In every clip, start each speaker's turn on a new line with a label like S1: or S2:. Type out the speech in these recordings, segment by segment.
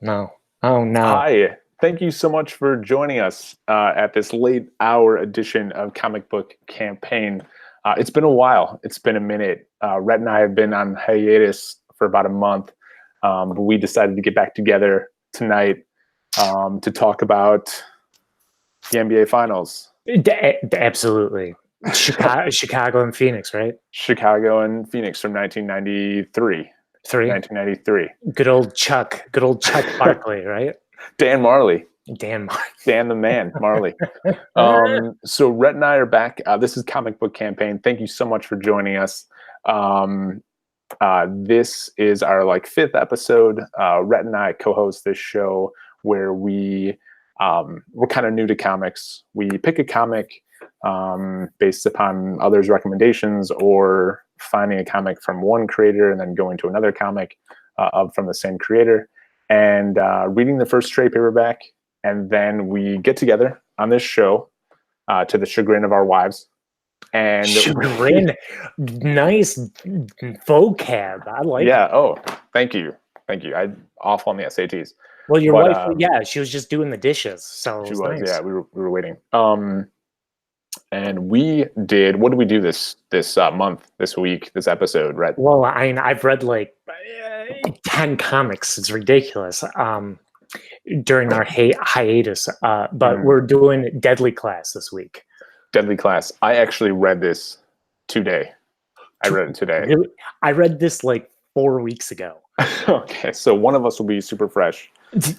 S1: No. Oh no.
S2: Hi, thank you so much for joining us at this late hour edition of Comic Book Campaign. It's been a while. It's been a minute. Rhett and I have been on hiatus for about a month, but we decided to get back together tonight to talk about the NBA Finals.
S1: Absolutely. Chicago and Phoenix, right?
S2: Chicago and Phoenix from 1993.
S1: Three.
S2: 1993.
S1: Good old Chuck. Good old Chuck Barkley, right?
S2: Dan Marley.
S1: Dan.
S2: Dan the man, Marley. So Rhett and I are back. This is Comic Book Campaign. Thank you so much for joining us. This is our fifth episode. Rhett and I co-host this show where we're kind of new to comics. We pick a comic based upon others' recommendations or finding a comic from one creator and then going to another comic from the same creator and reading the first trade paperback. And then we get together on this show to the chagrin of our wives. And
S1: chagrin, nice vocab. I like.
S2: Yeah. Oh, thank you. I off on the SATs.
S1: Well, your wife, yeah, she was just doing the dishes, so
S2: she was.
S1: Nice.
S2: Yeah, we were waiting. And we did. What did we do this month, this week, this episode? Right.
S1: Well, I've read 10 comics. It's ridiculous. During our hiatus, but we're doing Deadly Class this week.
S2: Deadly Class. I actually read this today. I read it today.
S1: Really? I read this 4 weeks ago.
S2: Okay, so one of us will be super fresh.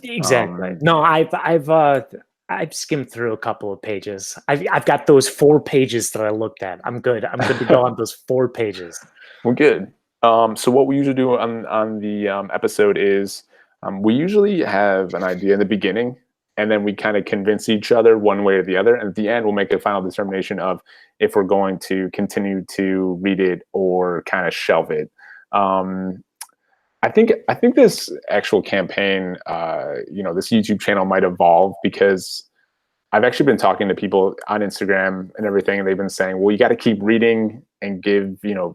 S1: Exactly. No, I've skimmed through a couple of pages. I've got those 4 pages that I looked at. I'm good. I'm good to go on those 4 pages.
S2: We're good. So what we usually do on the episode is we usually have an idea in the beginning, and then we kind of convince each other one way or the other. And at the end, we'll make a final determination of if we're going to continue to read it or kind of shelve it. I think this actual campaign, this YouTube channel might evolve because I've actually been talking to people on Instagram and everything, and they've been saying, well, you got to keep reading and give the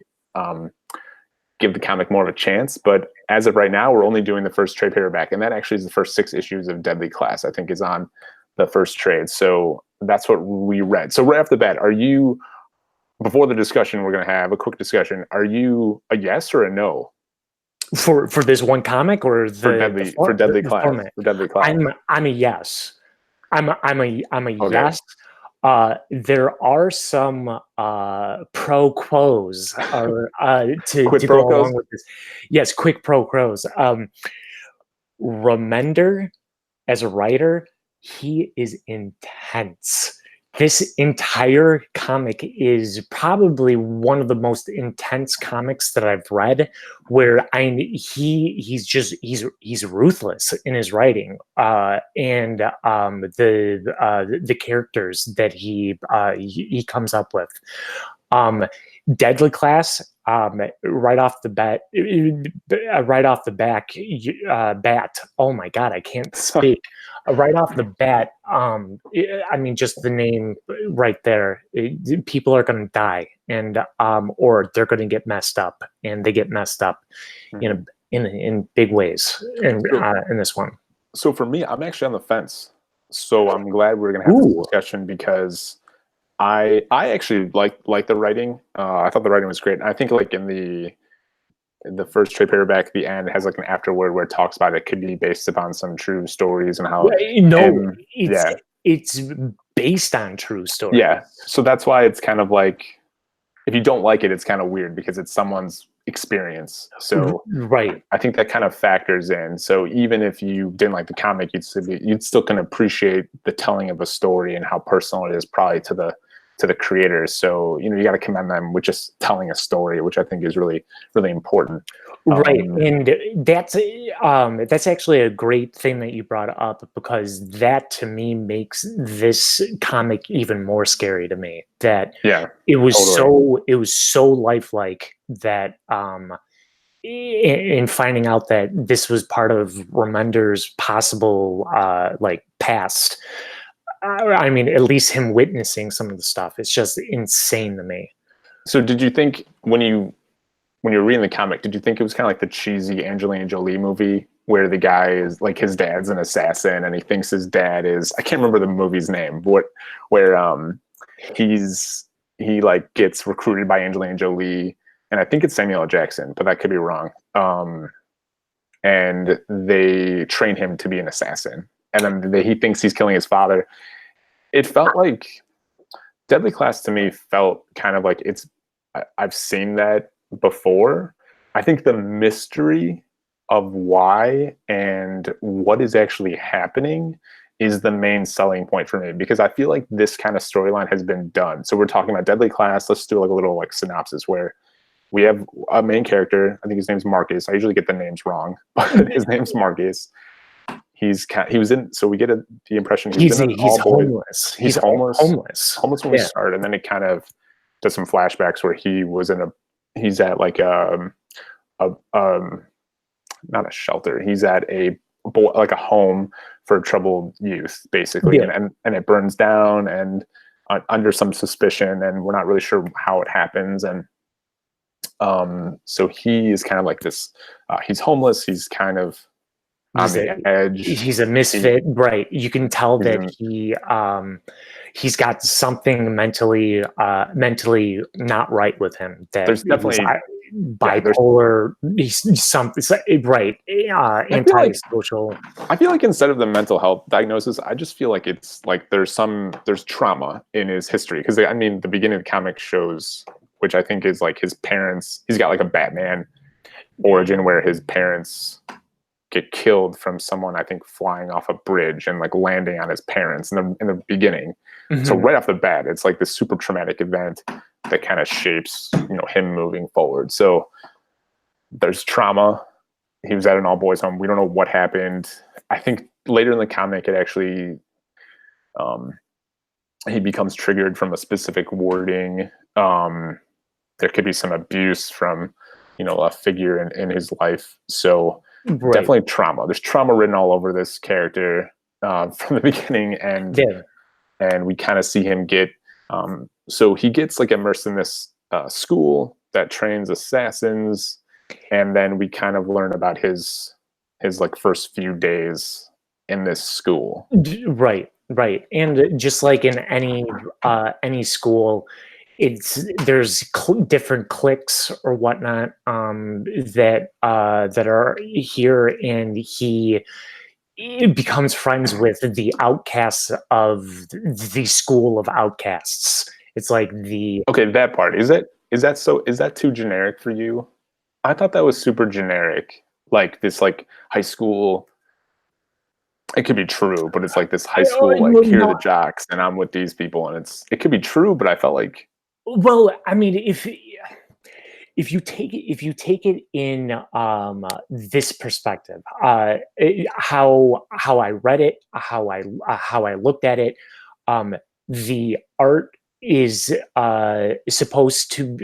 S2: comic more of a chance. But as of right now, we're only doing the first trade paperback, and that actually is the first 6 issues of Deadly Class, I think, is on the first trade. So that's what we read. So right off the bat, before the discussion we're going to have, a quick discussion, are you a yes or a no?
S1: For this one comic or
S2: for Deadly Class? For Deadly Class.
S1: I'm a yes. I'm a okay. Yes. There are some pro quos to go along with this. Yes, quick pro quos. Remender, as a writer, he is intense. This entire comic is probably one of the most intense comics that I've read, where he's ruthless in his writing, and the characters that he comes up with. Deadly Class, right off the bat. Oh my God, I can't speak. Right off the bat, just the name right there. People are going to die, and or they're going to get messed up, and they get messed up in big ways in this one.
S2: So for me, I'm actually on the fence. So I'm glad we're going to have this discussion because I actually like the writing. I thought the writing was great. And I think in the first trade paperback, the end has an afterword where it talks about it could be based upon some true stories and how.
S1: It's based on true stories.
S2: Yeah, so that's why it's kind of if you don't like it, it's kind of weird because it's someone's experience. So
S1: right,
S2: I think that kind of factors in. So even if you didn't like the comic, you'd still can appreciate the telling of a story and how personal it is, probably to the creators. So you got to commend them with just telling a story, which I think is really, really important.
S1: Right, and that's actually a great thing that you brought up, because that to me makes this comic even more scary to me. That it was so lifelike that in finding out that this was part of Remender's possible past. At least him witnessing some of the stuff, it's just insane to me.
S2: So did you think when you were reading the comic, did you think it was kind of like the cheesy Angelina Jolie movie where the guy is like his dad's an assassin and he thinks his dad is, I can't remember the movie's name, but where he like gets recruited by Angelina Jolie, and I think it's Samuel L. Jackson, but that could be wrong. And they train him to be an assassin, and then he thinks he's killing his father. It felt like Deadly Class to me felt kind of like I've seen that before. I think the mystery of why and what is actually happening is the main selling point for me, because I feel like this kind of storyline has been done. So we're talking about Deadly Class. Let's do like a little like synopsis where we have a main character. I think his name's Marcus. I usually get the names wrong, but his name's Marcus. He was in. So we get the impression
S1: he's homeless.
S2: He's homeless. Homeless when we
S1: Yeah.
S2: start, and then it kind of does some flashbacks where he's at like not a shelter. He's at like a home for troubled youth, basically,
S1: Yeah.
S2: and it burns down and under some suspicion, and we're not really sure how it happens. And so he is kind of like this. He's homeless. He's kind of on the edge.
S1: He's a misfit, right? You can tell that he's got something mentally not right with him. That
S2: there's definitely
S1: bipolar. He's something right. Antisocial.
S2: I feel like instead of the mental health diagnosis, I just feel like it's like there's trauma in his history, because I mean the beginning of the comic shows, which I think is like his parents. He's got like a Batman origin where his parents get killed from someone, I think, flying off a bridge and like landing on his parents in the beginning. Mm-hmm. So right off the bat, it's like this super traumatic event that kind of shapes, him moving forward. So there's trauma. He was at an all boys home. We don't know what happened. I think later in the comic, it actually, he becomes triggered from a specific wording. There could be some abuse from, a figure in his life. So definitely trauma. There's trauma written all over this character from the beginning, and we kind of see him get. So he gets like immersed in this school that trains assassins, and then we kind of learn about his like first few days in this school.
S1: Right. And just like in any school, there's different cliques or whatnot that are here, and he becomes friends with the outcasts of the school of outcasts. It's like
S2: that part is that too generic for you? I thought that was super generic, like this like high school. It could be true, but it's like this high school like here are the jocks and I'm with these people, and it could be true, but I felt like.
S1: Well, I mean, if you take it in this perspective, how I read it, how I looked at it, the art is supposed to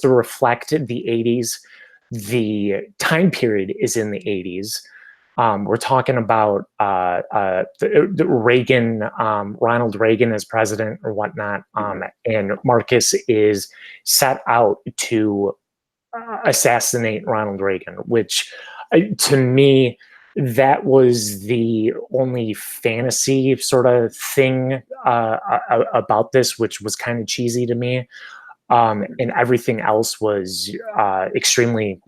S1: reflect the 80s. The time period is in the 80s. We're talking about the Reagan, Ronald Reagan as president or whatnot, and Marcus is set out to assassinate Ronald Reagan, which to me, that was the only fantasy sort of thing about this, which was kind of cheesy to me. And everything else was extremely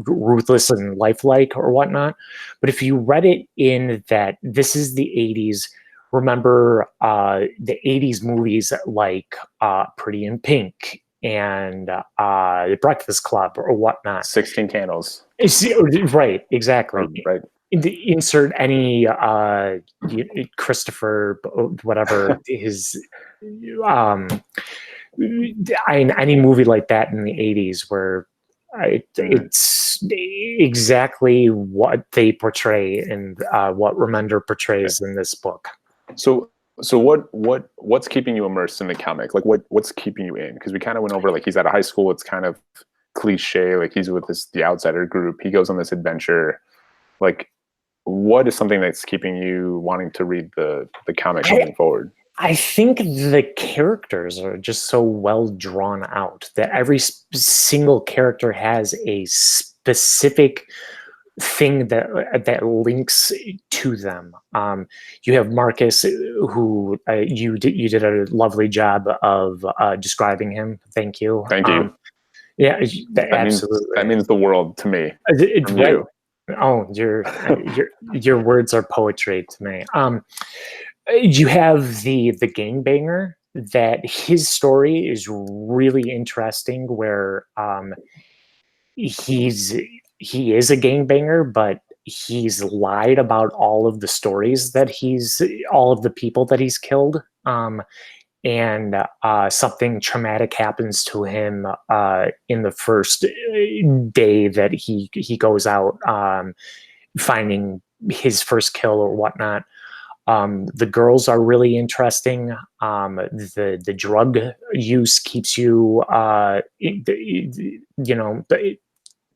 S1: ruthless and lifelike or whatnot. But if you read it in that this is the 80s, remember the 80s movies like Pretty in Pink and The Breakfast Club or whatnot.
S2: 16 Candles.
S1: Right, exactly.
S2: Right.
S1: Insert any Christopher, whatever his... any movie like that in the 80s where it's exactly what they portray and what Remender portrays in this book.
S2: So what's keeping you immersed in the comic? Like what's keeping you in? Because we kind of went over like he's at a high school. It's kind of cliche. Like he's with the outsider group. He goes on this adventure. Like what is something that's keeping you wanting to read the comic moving forward?
S1: I think the characters are just so well drawn out that every single character has a specific thing that links to them. You have Marcus, who you did a lovely job of describing him. Thank you.
S2: Thank you.
S1: Yeah,
S2: That
S1: absolutely.
S2: means the world to me from
S1: Right.
S2: you.
S1: Oh, your words are poetry to me. You have the gangbanger. That his story is really interesting, where he's he is a gangbanger, but he's lied about all of the stories that all of the people that he's killed. And something traumatic happens to him in the first day that he goes out finding his first kill or whatnot. The girls are really interesting. The drug use keeps you,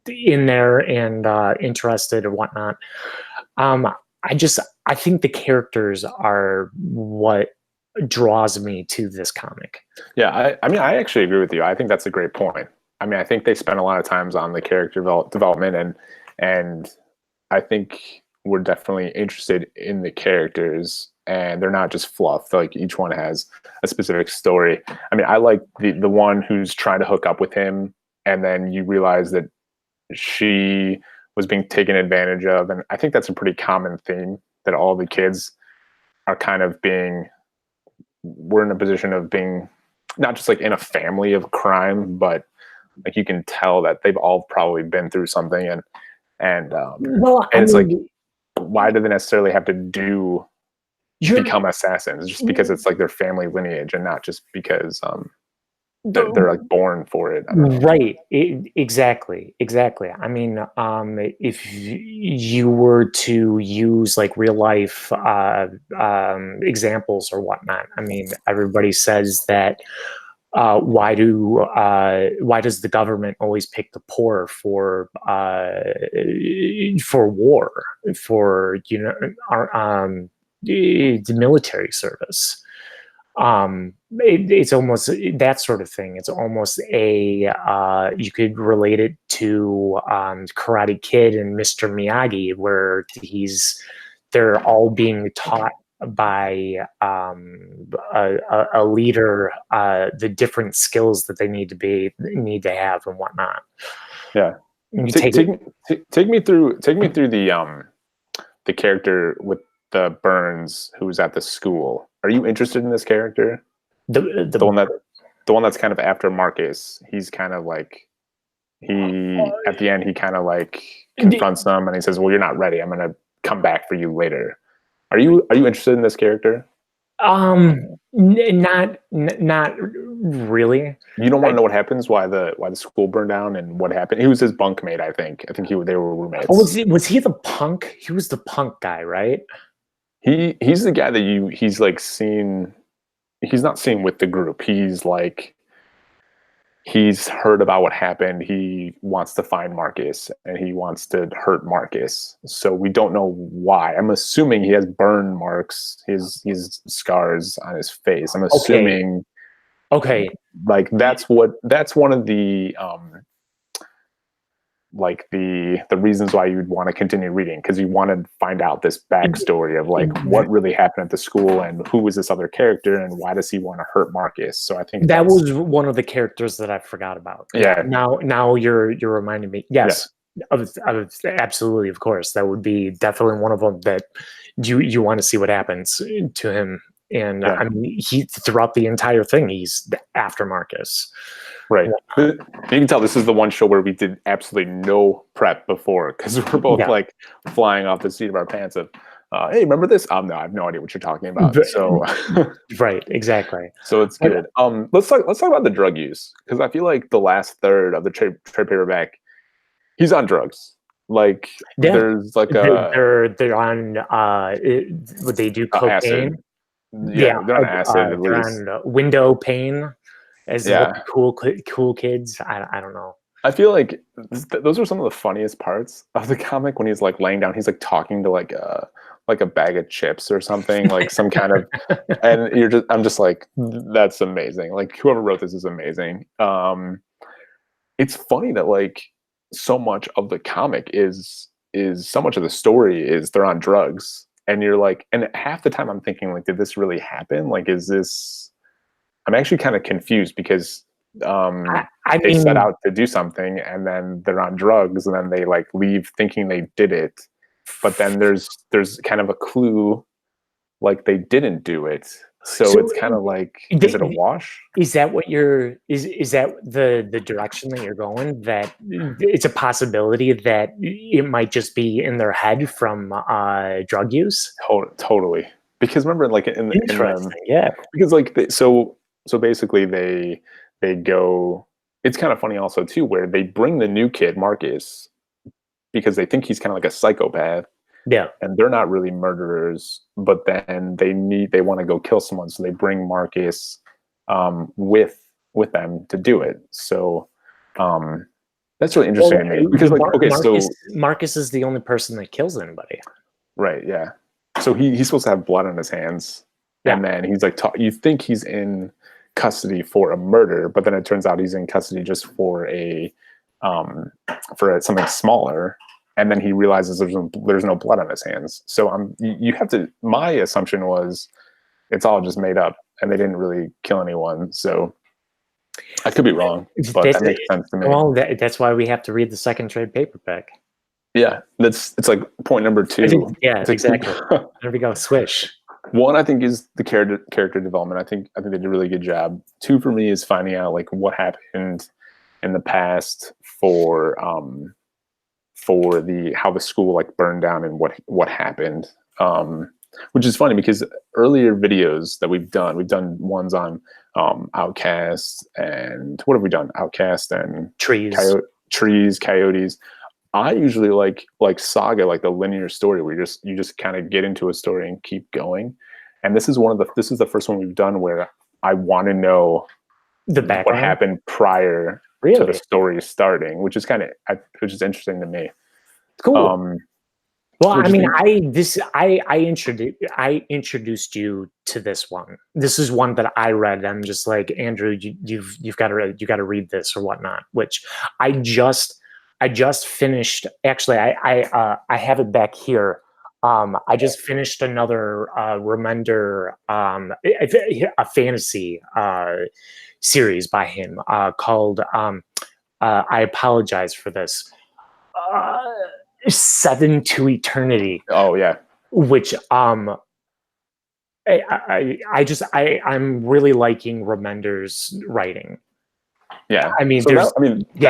S1: in there and interested or whatnot. Um, I think the characters are what draws me to this comic.
S2: Yeah, I mean, I actually agree with you. I think that's a great point. I mean, I think they spend a lot of times on the character development, and I think we're definitely interested in the characters, and they're not just fluff. Like each one has a specific story. I mean, I like the one who's trying to hook up with him, and then you realize that she was being taken advantage of, and I think that's a pretty common theme that all the kids are kind of being. We're in a position of being not just like in a family of crime, but like you can tell that they've all probably been through something,
S1: Well,
S2: and it's like, why do they necessarily have to become assassins? Just because it's like their family lineage, and not just because they're like born for it.
S1: Right. Exactly. Exactly. I mean, if you were to use like real life examples or whatnot, I mean, everybody says that why does the government always pick the poor for war, for our the military service? It's almost that sort of thing. It's almost you could relate it to Karate Kid and Mr. Miyagi, where they're all being taught by a leader the different skills that they need to have and whatnot.
S2: Yeah. Take me through the character with the Burns who's at the school. Are you interested in this character? The one that's kind of after Marcus. He's kind of like at the end he kind of like confronts them and he says, "Well, you're not ready. I'm gonna come back for you later." Are you interested in this character?
S1: Not really.
S2: You don't want to know what happens, why the school burned down and what happened. He was his bunkmate, I think. They were roommates.
S1: Oh, was he the punk? He was the punk guy, right?
S2: He's the guy that he's like seen. He's not seen with the group. He's like he's heard about what happened. He wants to find Marcus and he wants to hurt Marcus. So we don't know why. I'm assuming he has burn marks, his scars on his face. I'm assuming like that's one of the like the reasons why you'd want to continue reading, because you want to find out this backstory of like what really happened at the school and who was this other character and why does he want to hurt Marcus. So I think
S1: that was one of the characters that I forgot about.
S2: Yeah.
S1: Now you're reminding me. Yes, absolutely, of course. That would be definitely one of them that you want to see what happens to him. And I mean, he throughout the entire thing, he's after Marcus.
S2: Right. You can tell this is the one show where we did absolutely no prep before, because we're both like flying off the seat of our pants of, hey, remember this? No, I have no idea what you're talking about. So
S1: right, exactly.
S2: So it's good. Let's talk about the drug use, because I feel like the last third of the trade paperback, he's on drugs. Like there's like
S1: they're on they do cocaine.
S2: Acid. Yeah, they're on acid at least.
S1: They're on window pane. As cool kids. I don't know.
S2: I feel like those are some of the funniest parts of the comic, when he's like laying down, he's like talking to like a bag of chips or something, like some kind of, and I'm just like, that's amazing. Like whoever wrote this is amazing. It's funny that like so much of the comic is is so much of the story is they're on drugs, and you're like, and half the time I'm thinking like, did this really happen? Like, is this? I'm actually kind of confused because
S1: I
S2: they set
S1: mean,
S2: out to do something, and then they're on drugs, and then they like leave thinking they did it, but then there's kind of a clue like they didn't do it. So
S1: so
S2: it's kind of like, is it a
S1: they,
S2: wash?
S1: is that what you're is that the direction that you're going, that it's a possibility that it might just be in their head from drug use?
S2: Totally. Because remember, like in the
S1: Interesting. Yeah.
S2: because like so basically they go. It's kind of funny also too, where they bring the new kid Marcus because they think he's kind of like a psychopath,
S1: Yeah.
S2: and they're not really murderers, but then they want to go kill someone, so they bring Marcus with them to do it. So that's really
S1: Well,
S2: interesting to me because like okay, so
S1: Marcus is the only person that kills anybody.
S2: right, yeah. So he's supposed to have blood on his hands,
S1: Yeah.
S2: and then he's like, you think he's in custody for a murder, but then it turns out he's in custody just for something smaller, and then he realizes there's no blood on his hands. So you have to. My assumption was it's all just made up, and they didn't really kill anyone. So I could be wrong, but that makes sense to me.
S1: Well, that's why we have to read the second trade paperback.
S2: Yeah, it's like point number 2.
S1: Yeah, exactly. There we go. Swish.
S2: One, I think, is the character development. I think they did a really good job. 2 for me is finding out like what happened in the past for the how the school like burned down and what happened. Which is funny because earlier videos that we've done ones on Outcast, and what have we done? Outcast and
S1: Trees.
S2: Coyotes. I usually like Saga, like the linear story where you just kind of get into a story and keep going. And this is the first one we've done where I want to know
S1: the background,
S2: what happened prior to the story starting, which is interesting to me.
S1: Cool. Well, I mean, I introduced you to this one. This is one that I read. I'm just like, Andrew, you've got to read this or whatnot. Which I just finished. Actually, I have it back here. I just finished another Remender, a fantasy series by him called I apologize for this. 7 to Eternity.
S2: Oh yeah.
S1: Which I'm really liking Remender's writing.
S2: Yeah,
S1: I mean,
S2: that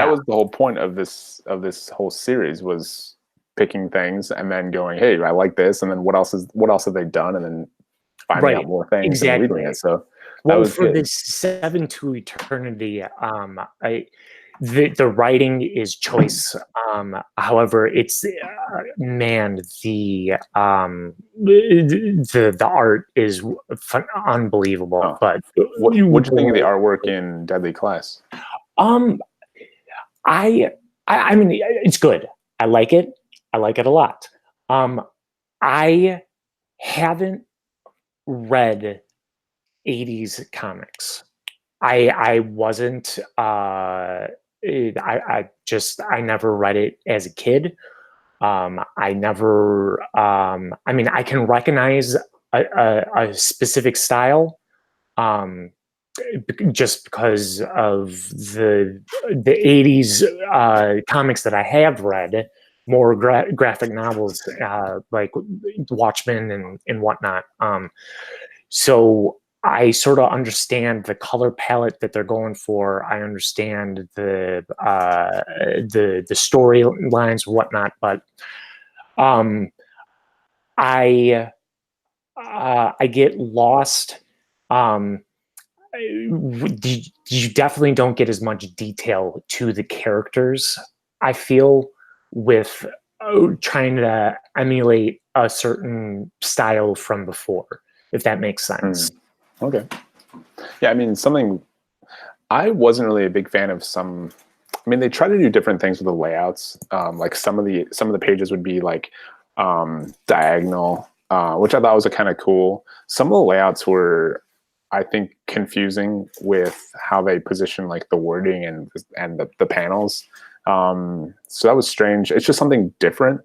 S2: was the whole point of this whole series, was picking things and then going, hey, I like this, and then what else have they done, and then finding out more things and reading it. So
S1: this 7 to Eternity, the writing is choice. However, it's the art is unbelievable.
S2: Oh.
S1: But
S2: what do you think of the artwork in Deadly Class?
S1: I mean, it's good. I like it. I like it a lot. I haven't read 80s comics. I wasn't. I never read it as a kid. I never. I mean, I can recognize a specific style. Just because of the 80s comics that I have read, more graphic novels like Watchmen and whatnot. So I sort of understand the color palette that they're going for. I understand the storylines and whatnot, but I get lost. You definitely don't get as much detail to the characters, I feel, with trying to emulate a certain style from before, if that makes sense.
S2: Okay. Yeah, I mean, I wasn't really a big fan of some. I mean, they try to do different things with the layouts. Like some of the pages would be like diagonal, which I thought was kind of cool. Some of the layouts were, I think, confusing with how they position like the wording and the panels. So that was strange. It's just something different.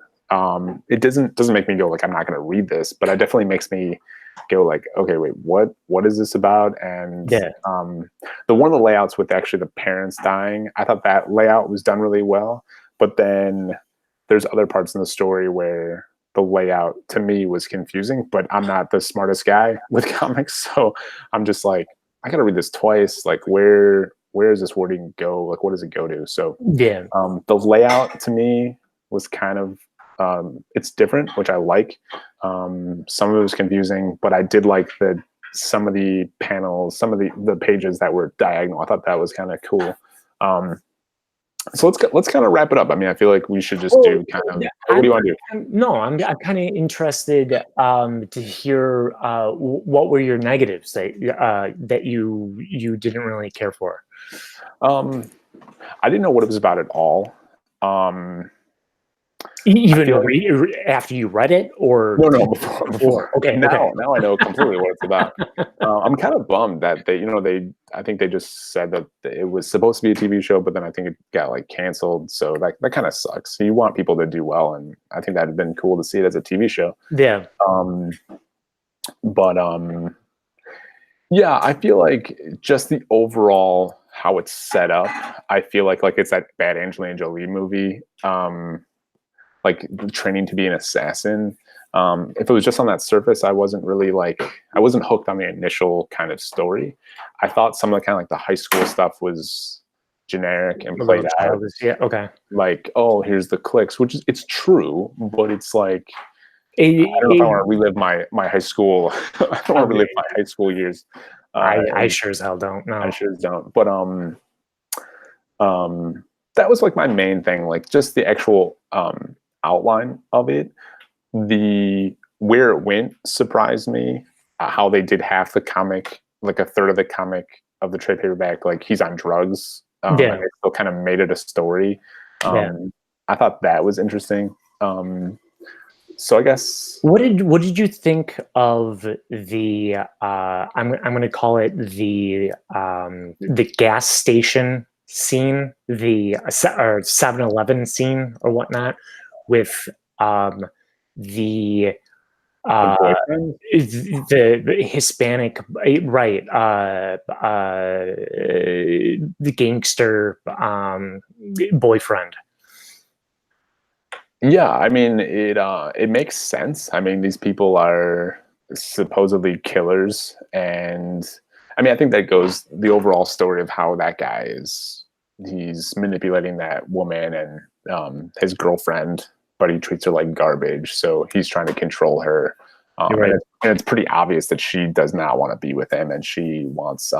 S2: it doesn't make me go like I'm not going to read this, but it definitely makes me go like, okay, wait, what is this about? And
S1: Yeah.
S2: the one of the layouts with actually the parents dying, I thought that layout was done really well, but then there's other parts in the story where the layout to me was confusing, but I'm not the smartest guy with comics, so I'm just like, I gotta read this twice. Like, where does this wording go? Like, what does it go to? So
S1: Yeah.
S2: the layout to me was kind of it's different, which I like. Some of it was confusing, but I did like some of the panels, some of the pages that were diagonal. I thought that was kind of cool. So let's kind of wrap it up. I mean, I feel like we should just do kind of. What do you want to do?
S1: No, I'm kind of interested to hear what were your negatives that you didn't really care for.
S2: I didn't know what it was about at all.
S1: Even after you read it, or
S2: no, before.
S1: Okay,
S2: now I know completely what it's about. I'm kind of bummed that I think they just said that it was supposed to be a TV show, but then I think it got like canceled. So that kind of sucks. You want people to do well, and I think that'd been cool to see it as a TV show.
S1: Yeah.
S2: But yeah, I feel like just the overall how it's set up. I feel like it's that bad Angelina Jolie movie. Like training to be an assassin. If it was just on that surface, I wasn't hooked on the initial kind of story. I thought some of the kind of like the high school stuff was generic and played out.
S1: Yeah. Okay.
S2: Like, oh, here's the clicks, which it's true, but it's like, I don't know if I want to relive my high school. I don't want to relive my high school years.
S1: I sure as hell don't. No,
S2: I sure don't. But that was like my main thing, like just the actual outline of it. Where it went surprised me. How they did half the comic, like a third of the comic of the trade paperback, like he's on drugs. And they still kind of made it a story. I thought that was interesting. So I guess
S1: what did you think of the I'm going to call it the gas station scene, the 7-Eleven scene or whatnot, with the Hispanic, right? The gangster boyfriend.
S2: Yeah, I mean it makes sense. I mean, these people are supposedly killers, and I mean I think that goes the overall story of how that guy he's manipulating that woman and his girlfriend, but he treats her like garbage. So he's trying to control her.
S1: Right.
S2: And it's pretty obvious that she does not want to be with him, and she wants.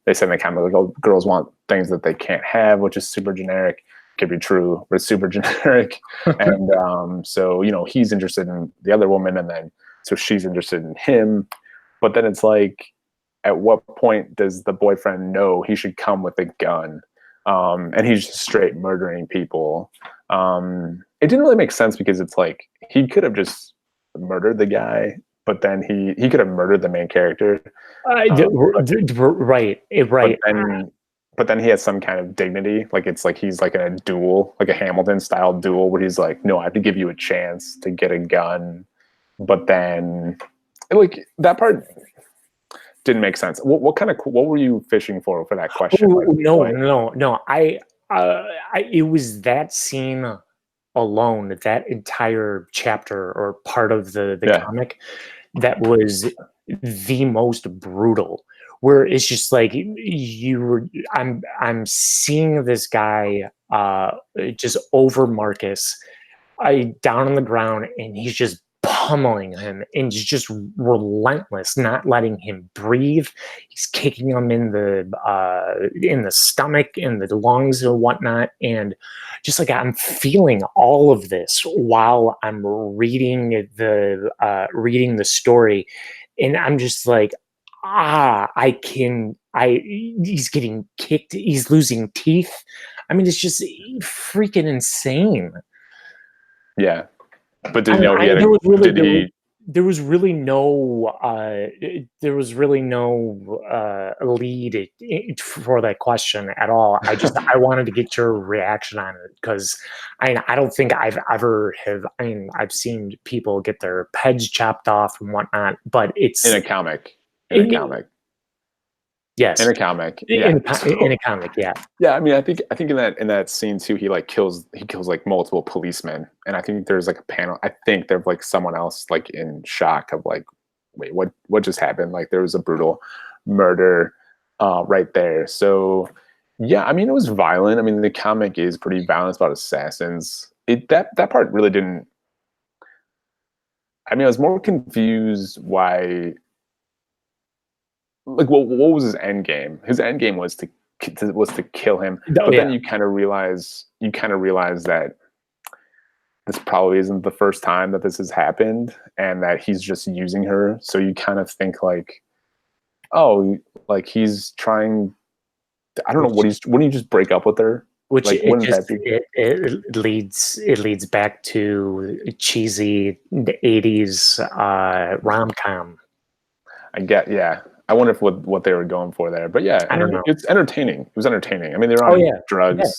S2: They said they kind of like, oh, girls want things that they can't have, which is super generic. Could be true, but it's super generic. And so he's interested in the other woman, and then so she's interested in him. But then it's like, at what point does the boyfriend know he should come with a gun? And he's just straight murdering people. It didn't really make sense because it's like he could have just murdered the guy, but then he could have murdered the main character.
S1: Right.
S2: But then he has some kind of dignity. Like it's like he's like in a duel, like a Hamilton style duel, where he's like, no, I have to give you a chance to get a gun. But then, like that part didn't make sense. What were you fishing for that question?
S1: No. It was that scene alone, that entire chapter or part of the comic, that was the most brutal. Where it's just like I'm seeing this guy just over Marcus, down on the ground, and he's just pummeling him, and he's just relentless, not letting him breathe. He's kicking him in the stomach, in the lungs, and whatnot. And just like I'm feeling all of this while I'm reading the story, and I'm just like, he's getting kicked, he's losing teeth. I mean, it's just freaking insane.
S2: Yeah. But did you know he had
S1: there was really no lead for that question at all. I wanted to get your reaction on it because I don't think I've seen people get their heads chopped off and whatnot, but it's
S2: in a comic.
S1: Yes,
S2: in a comic. Yeah,
S1: in a comic. Yeah.
S2: Yeah, I mean, I think in that scene too, he kills like multiple policemen, and I think there's like a panel. I think there's like someone else like in shock of like, wait, what just happened? Like there was a brutal murder right there. So yeah, I mean, it was violent. I mean, the comic is pretty violent. It's about assassins. That part really didn't. I mean, I was more confused why. Like, what was his end game? His end game was to kill him. But then you kind of realize that this probably isn't the first time that this has happened, and that he's just using her. So you kind of think like, oh, like he's trying. I don't know what wouldn't you just break up with her?
S1: Which
S2: like,
S1: it leads back to cheesy 80s rom-com.
S2: Yeah. I wonder if what they were going for there, but yeah,
S1: I don't know.
S2: It's entertaining. It was entertaining. I mean, they were on drugs. Yeah.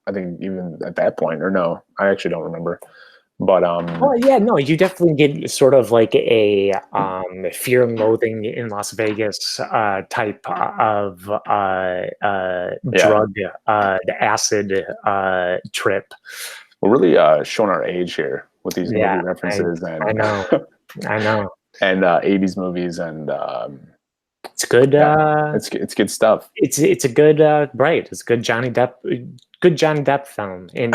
S2: I think even at that point, or no, I actually don't remember. But
S1: well, yeah, no, you definitely get sort of like a Fear and Loathing in Las Vegas type of drug, the acid trip.
S2: We're really showing our age here with these movie references.
S1: I know.
S2: And 80s movies, and
S1: it's good.
S2: It's good stuff.
S1: It's a good right. It's a good Johnny Depp film. And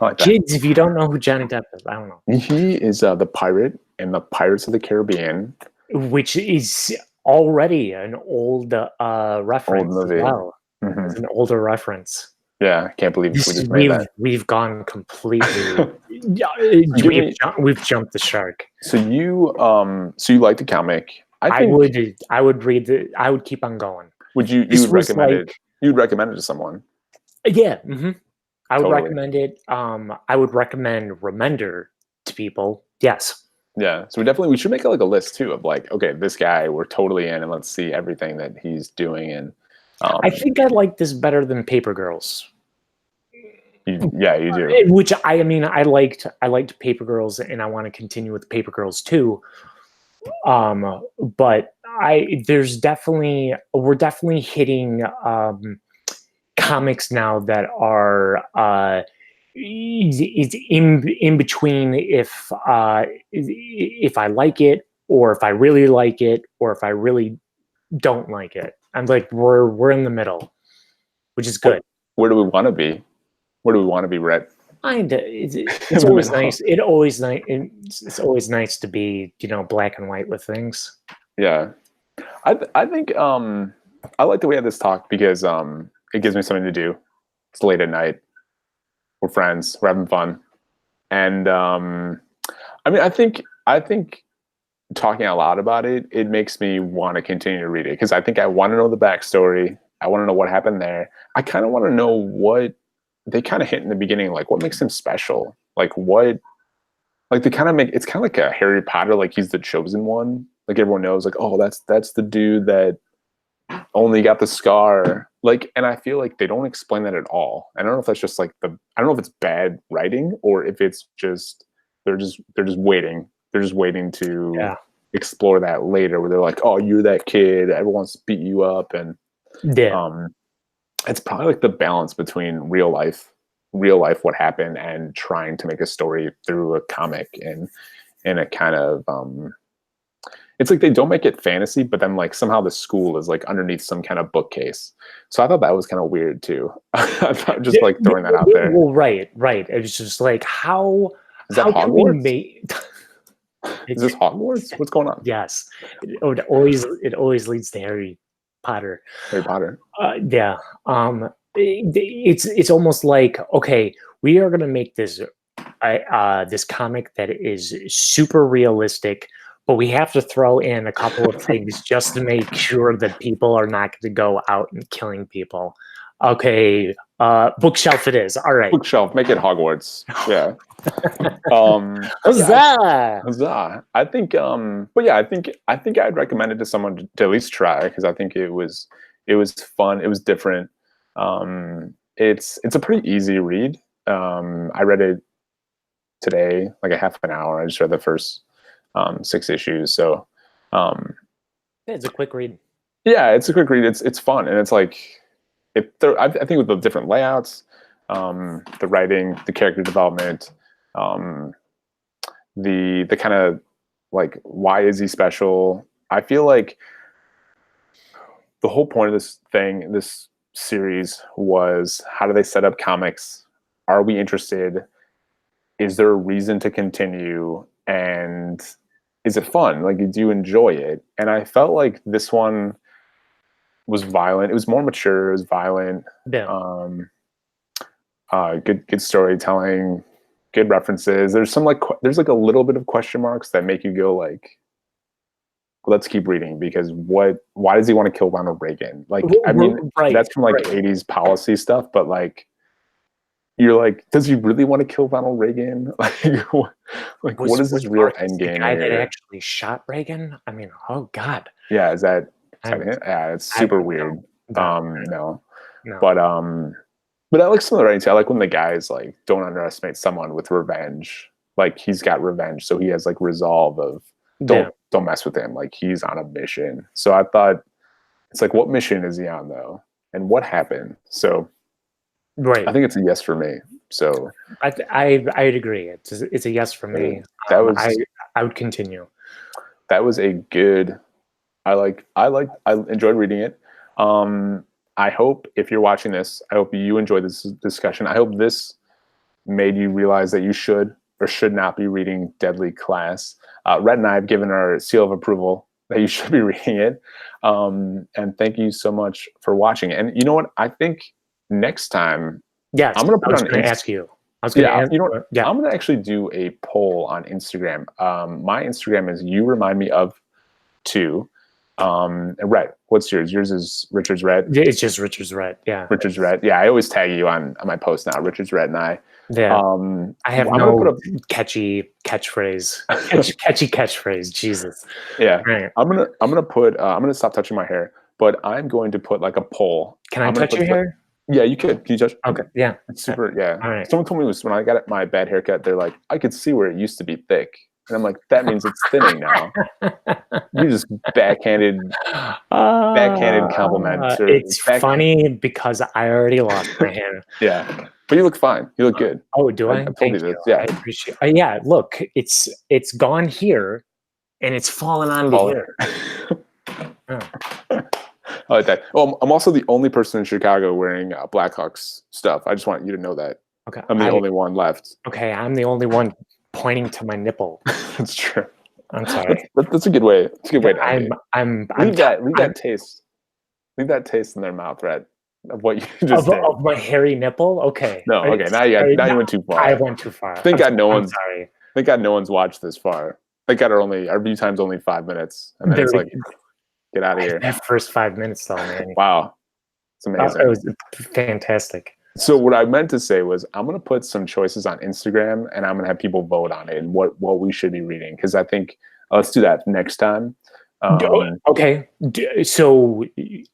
S1: like kids, if you don't know who Johnny Depp is, I don't know.
S2: He is the pirate in the Pirates of the Caribbean,
S1: which is already an old reference.
S2: Old movie.
S1: As well. Mm-hmm. It's an older reference.
S2: Yeah, I can't believe we just made that.
S1: We've gone completely. We've jumped the shark.
S2: So you like the comic?
S1: I would read I would keep on going.
S2: Would you recommend it? You'd recommend it to someone?
S1: Yeah. Mm-hmm. I would recommend it. I would recommend Remender to people. Yes.
S2: Yeah. So we should make like a list too of like, okay, this guy we're totally in, and let's see everything that he's doing. And
S1: I think I like this better than Paper Girls.
S2: You do.
S1: Which I liked Paper Girls, and I want to continue with Paper Girls too. But we're definitely hitting comics now that are it's in between if I like it, or if I really like it, or if I really don't like it. I'm like we're in the middle, which is good.
S2: Where do we want to be? Where do we want to be, Rhett?
S1: It's always nice. It's always nice to be, black and white with things.
S2: Yeah, I think I like that we had this talk because it gives me something to do. It's late at night. We're friends. We're having fun, and I mean, I think talking out loud about it, it makes me want to continue to read it because I think I want to know the backstory. I want to know what happened there. I kind of want to know what they kind of hint in the beginning, like what makes him special, like they kind of it's kind of like a Harry Potter, like he's the chosen one, like everyone knows, like, oh, that's the dude that only got the scar, like, and I feel like they don't explain that at all. I don't know if that's just like I don't know if it's bad writing or if it's just they're just waiting to explore that later, where they're like, oh, you're that kid, everyone wants to beat you up, and it's probably like the balance between real life what happened and trying to make a story through a comic in a kind of it's like they don't make it fantasy, but then like somehow the school is like underneath some kind of bookcase. So I thought that was kind of weird too. Just like throwing that out there.
S1: Well, right. It was just like how
S2: is that Hogwarts? Is this Hogwarts? What's going on?
S1: Yes, it always leads to Harry Potter. Yeah. It's almost like, okay, we are going to make this this comic that is super realistic, but we have to throw in a couple of things just to make sure that people are not going to go out and killing people. Okay, bookshelf it is. All right.
S2: Bookshelf, make it Hogwarts. Yeah. Yeah,
S1: Huzzah!
S2: huzzah. I think but yeah, I think I'd recommend it to someone to at least try, because I think it was fun, it was different. It's a pretty easy read. I read it today, like a half an hour. I just read the first 6 issues. So
S1: It's a quick read.
S2: yeah, it's a quick read. It's fun, and it's like I think with the different layouts, the writing, the character development, um, the kind of like, why is he special? I feel like the whole point of this series was, how do they set up comics? Are we interested? Is there a reason to continue? And is it fun? Like, do you enjoy it? And I felt like this one was violent. It was more mature. It was violent.
S1: Yeah.
S2: Good storytelling, good references. There's some there's like a little bit of question marks that make you go like, let's keep reading, because why does he want to kill Ronald Reagan? Like, I mean,
S1: Right,
S2: that's from like
S1: right.
S2: 80s policy stuff, but like, you're like, does he really want to kill Ronald Reagan? Like, what is his real end
S1: the
S2: game
S1: guy that
S2: here?
S1: actually shot Reagan? I mean, oh God.
S2: Yeah, is that
S1: I'm,
S2: it? Yeah, it's
S1: I
S2: super
S1: don't
S2: weird.
S1: know.
S2: No.
S1: No.
S2: But I like some of the writing too. I like when the guys like, don't underestimate someone with revenge. Like, he's got revenge, so he has like resolve of,
S1: Yeah.
S2: don't mess with him. Like, he's on a mission. So I thought, it's like, what mission is he on though, and what happened? So
S1: Right.
S2: I think it's a yes for me. So
S1: I'd agree. It's a yes for me.
S2: that was
S1: I would continue.
S2: that was a good. I enjoyed reading it. I hope, if you're watching this, I hope you enjoyed this discussion. I hope this made you realize that you should or should not be reading Deadly Class. Rhett and I have given our seal of approval that you should be reading it. And thank you so much for watching. And you know what? I think next time,
S1: Yes,
S2: I'm going to
S1: I
S2: put
S1: was
S2: on
S1: going to ask you. I was going to ask
S2: you know what?
S1: yeah.
S2: I'm going to actually do a poll on Instagram. My Instagram is You Remind Me of 2. And Rhett, what's yours? Yours is Richard's Rhett.
S1: It's just Richard's Rhett. Yeah.
S2: Richard's Rhett. Yeah, I always tag you on my post now. Richard's Rhett and I.
S1: Yeah. I have no catchy catchphrase. Catchy catchphrase. Jesus.
S2: Yeah.
S1: Right.
S2: I'm gonna stop touching my hair, but I'm going to put like a poll.
S1: Can I touch your hair?
S2: Yeah, you could. Can you touch?
S1: Okay. Yeah.
S2: It's super. Yeah.
S1: All right.
S2: Someone told me when I got my bad haircut, they're like, I could see where it used to be thick. And I'm like, that means it's thinning now. You just backhanded compliments.
S1: It's funny because I already lost my hair.
S2: Yeah, but you look fine. You look good.
S1: Oh, do I?
S2: I told
S1: Thank
S2: you this.
S1: you.
S2: Yeah,
S1: I appreciate. Yeah, look, it's gone here, and it's fallen onto here.
S2: I like that. Oh, I'm also the only person in Chicago wearing Blackhawks stuff. I just want you to know that.
S1: Okay,
S2: I'm the only one left.
S1: Okay, I'm the only one pointing to my nipple.
S2: That's true.
S1: I'm sorry.
S2: That's a good way. It's a good way to
S1: leave
S2: that taste. Leave that taste in their mouth, Rhett, of what you just did.
S1: Of my hairy nipple. Okay.
S2: No. Okay. Now you went too far.
S1: I went too far.
S2: Thank God no one's watched this far. Thank God our view time's only 5 minutes, and then it's like, get out of here.
S1: That first 5 minutes, though, man.
S2: Wow, it's amazing.
S1: It was fantastic.
S2: So what I meant to say was, I'm going to put some choices on Instagram, and I'm going to have people vote on it and what we should be reading, because I think let's do that next time.
S1: Okay. So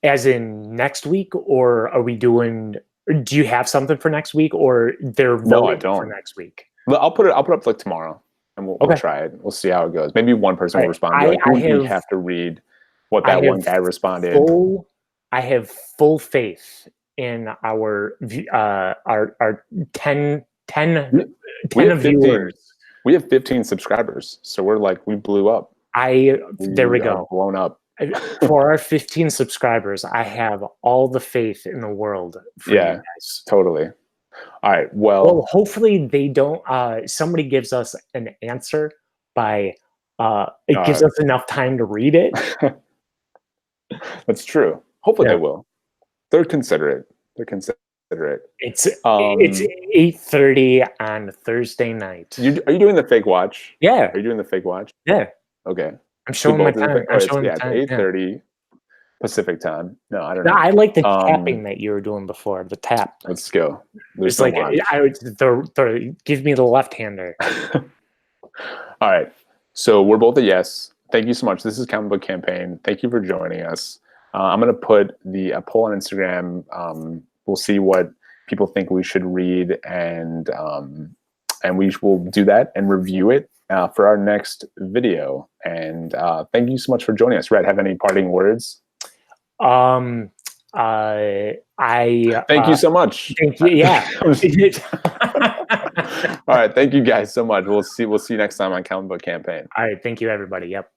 S1: as in next week, or are we doing? Do you have something for next week, or they're voting
S2: No, I don't.
S1: for next week?
S2: Well, I'll put it up like tomorrow, and we'll try it. We'll see how it goes. Maybe one person will respond. We have to read what that one guy responded.
S1: I have full faith in our 10 of viewers.
S2: We have 15 subscribers, so we blew up.
S1: There we go.
S2: Blown up.
S1: For our 15 subscribers, I have all the faith in the world for you guys.
S2: Totally. All right. Well,
S1: hopefully they don't. Somebody gives us an answer by. It gives us enough time to read it.
S2: That's true. Hopefully they will. They're considerate.
S1: It's 8:30 on Thursday night.
S2: Are you doing the fake watch?
S1: Yeah.
S2: Are you doing the fake watch?
S1: Yeah.
S2: Okay.
S1: I'm showing my time.
S2: It's 8:30. Pacific time. No, I don't
S1: No,
S2: know.
S1: I like the tapping that you were doing before. The tap.
S2: Let's go. There's
S1: It's
S2: no
S1: like I would give me the left-hander.
S2: All right. So we're both a yes. Thank you so much. This is Comic Book Campaign. Thank you for joining us. I'm going to put a poll on Instagram. We'll see what people think we should read, and we will do that and review it for our next video. And thank you so much for joining us. Rhett, have any parting words?
S1: Thank
S2: you so much.
S1: Thank you. Yeah.
S2: All right. Thank you guys so much. We'll see you next time on Comic Book Campaign.
S1: All right. Thank you, everybody. Yep.